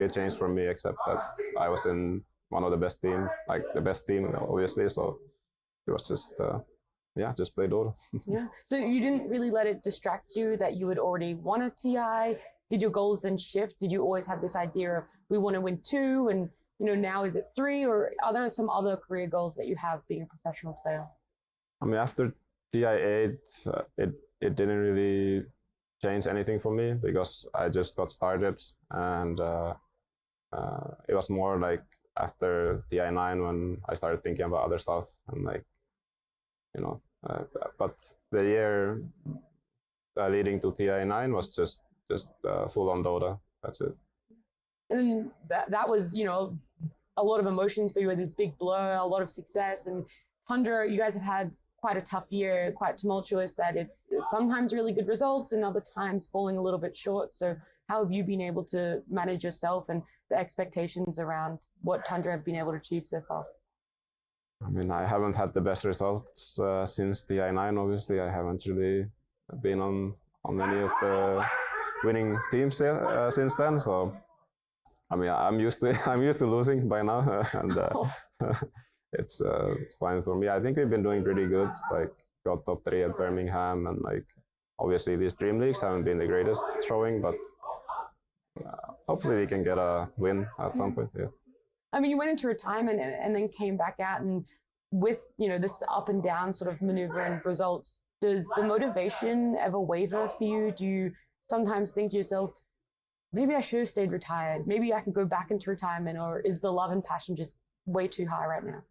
it changed for me, except that I was in one of the best team, like the best team, obviously. So it was just, just play Dota. Yeah. So you didn't really let it distract you that you had already won a TI. Did your goals then shift? Did you always have this idea of we want to win 2 and now is it 3, or are there some other career goals that you have being a professional player? I mean, after TI 8, it didn't really change anything for me because I just got started, and it was more like after TI 9 when I started thinking about other stuff, and like, but the year leading to TI 9 was just full on Dota. That's it. And that was, a lot of emotions for you, this big blur, a lot of success. And Tundra, you guys have had quite a tough year, quite tumultuous, that it's sometimes really good results and other times falling a little bit short. So how have you been able to manage yourself and the expectations around what Tundra have been able to achieve so far? I mean, I haven't had the best results since the I9, obviously. I haven't really been on any of the winning teams since then. So, I mean, I'm used to losing by now, and it's fine for me. I think we've been doing pretty good. Like, got top 3 at Birmingham, and like, obviously these dream leagues haven't been the greatest showing, but hopefully we can get a win at some point. Yeah. I mean, you went into retirement and then came back out, and with this up and down sort of maneuver and results, does the motivation ever waver for you? Do you sometimes think to yourself, maybe I should have stayed retired, maybe I could go back into retirement, or is the love and passion just way too high right now?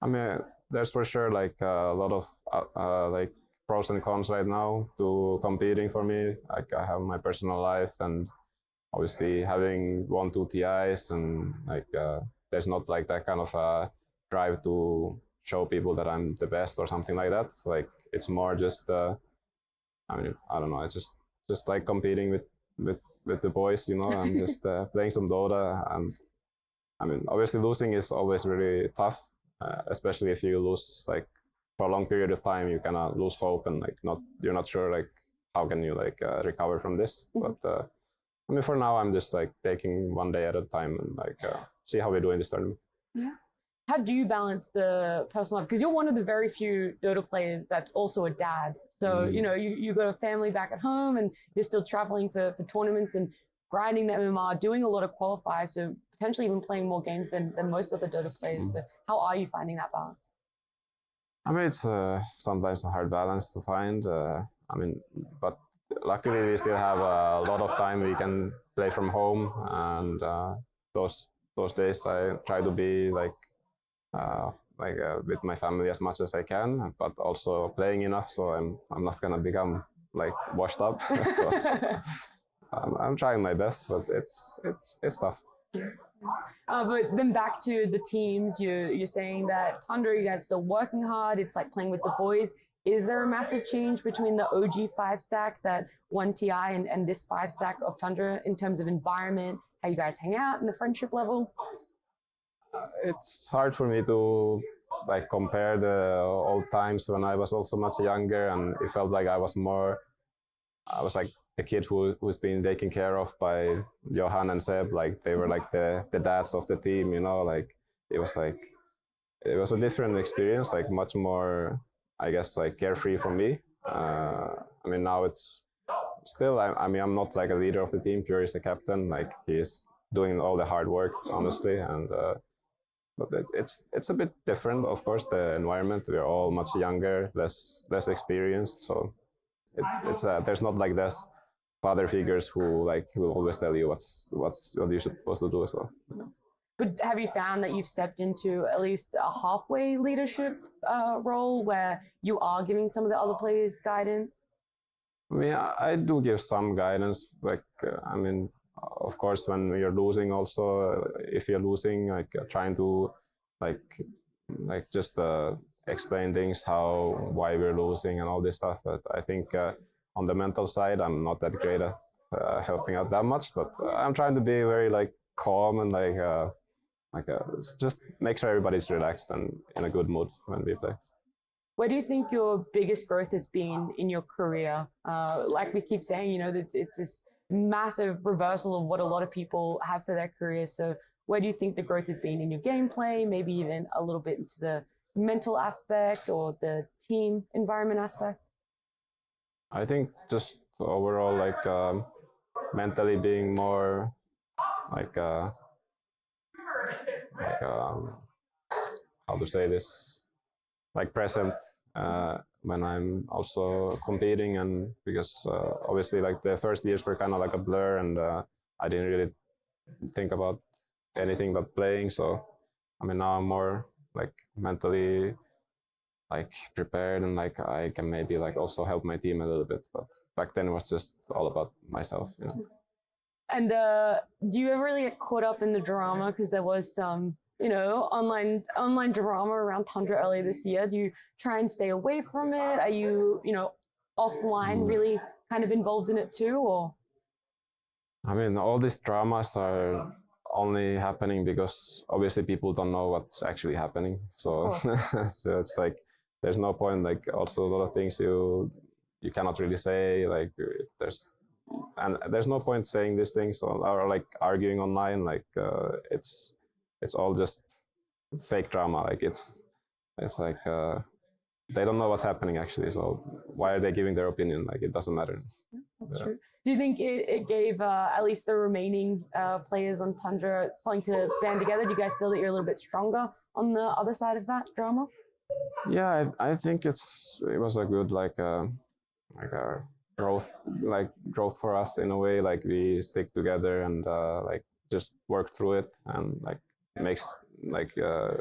I mean, there's for sure like a lot of like pros and cons right now to competing for me. Like, I have my personal life, and obviously having won 2 TIs, and like there's not like that kind of drive to show people that I'm the best or something like that. Like, it's more just I mean, I don't know, it's just like competing with the boys, and just playing some Dota. And I mean, obviously losing is always really tough, especially if you lose like for a long period of time. You kind of lose hope, and like you're not sure like how can you like recover from this. Mm-hmm. But I mean, for now, I'm just like taking one day at a time and like see how we do in this tournament. Yeah. How do you balance the personal life? Because you're one of the very few Dota players that's also a dad. So, you got a family back at home, and you're still traveling for tournaments and grinding the MMR, doing a lot of qualifiers, so potentially even playing more games than most other Dota players. So how are you finding that balance? I mean, it's sometimes a hard balance to find. I mean, but luckily we still have a lot of time we can play from home, and those days I try to be like with my family as much as I can, but also playing enough so I'm not gonna become like washed up. So I'm trying my best, but it's tough. But then back to the teams, you're saying that Tundra, you guys are still working hard. It's like playing with the boys. Is there a massive change between the OG 5-stack that won TI and this 5-stack of Tundra in terms of environment, how you guys hang out, and the friendship level? It's hard for me to like compare the old times when I was also much younger, and it felt like I was like the kid who's been taken care of by Johan and Seb. Like, they were like the dads of the team, like it was a different experience, like much more, I guess, like carefree for me. I mean, now it's still, I mean, I'm not like a leader of the team. Pure is the captain. Like, he's doing all the hard work, honestly. And but it's a bit different, of course. The environment, we're all much younger, less experienced. So it's there's not like this father figures who like will always tell you what you're supposed to do. So. But have you found that you've stepped into at least a halfway leadership role where you are giving some of the other players guidance? I mean, I do give some guidance. Like, I mean, of course, when you're losing, also, if you're losing, like trying to, like just explain things, why we're losing and all this stuff. But I think on the mental side, I'm not that great at helping out that much. But I'm trying to be very like calm and just make sure everybody's relaxed and in a good mood when we play. Where do you think your biggest growth has been in your career? Like we keep saying, it's this massive reversal of what a lot of people have for their careers. So where do you think the growth has been in your gameplay, maybe even a little bit into the mental aspect or the team environment aspect? I think just overall, like mentally being more like like how to say this, like present when I'm also competing, and because obviously like the first years were kind of like a blur, and I didn't really think about anything but playing. So I mean now I'm more like mentally like prepared, and like I can maybe like also help my team a little bit. But back then it was just all about myself, you know. And do you ever really get caught up in the drama? Because there was some, you know, online drama around Tundra earlier this year. Do you try and stay away from it? Are you, you know, offline really kind of involved in it too, or? I mean, all these dramas are only happening because obviously people don't know what's actually happening. So, so it's like there's no point. Like also a lot of things you cannot really say. Like there's no point saying these things or like arguing online. Like it's all just fake drama. Like it's like they don't know what's happening actually. So why are they giving their opinion? Like it doesn't matter. That's true. Do you think it gave at least the remaining players on Tundra something to band together? Do you guys feel that you're a little bit stronger on the other side of that drama? Yeah, I think it was a good like a growth for us in a way. Like we stick together and like just work through it, and like makes like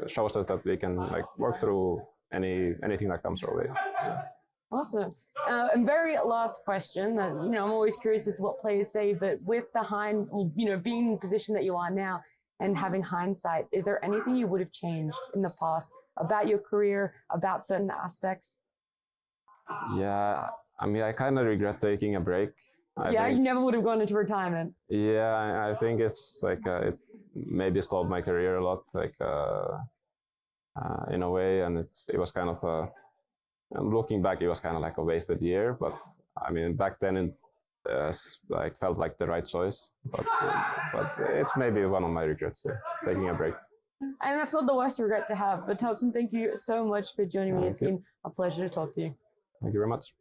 shows us that we can like work through anything that comes our way. Yeah. Awesome. And very last question that, you know, I'm always curious as to what players say, but with the you know, being in the position that you are now and having hindsight, is there anything you would have changed in the past about your career, about certain aspects? Yeah, I mean, I kind of regret taking a break. You never would have gone into retirement. Yeah, I think it's like it maybe stalled my career a lot, like in a way, and it was kind of looking back, it was kind of like a wasted year. But I mean, back then it like felt like the right choice. But it's maybe one of my regrets, taking a break. And that's not the worst regret to have. But Topson, thank you so much for joining me. It's been a pleasure to talk to you. Thank you very much.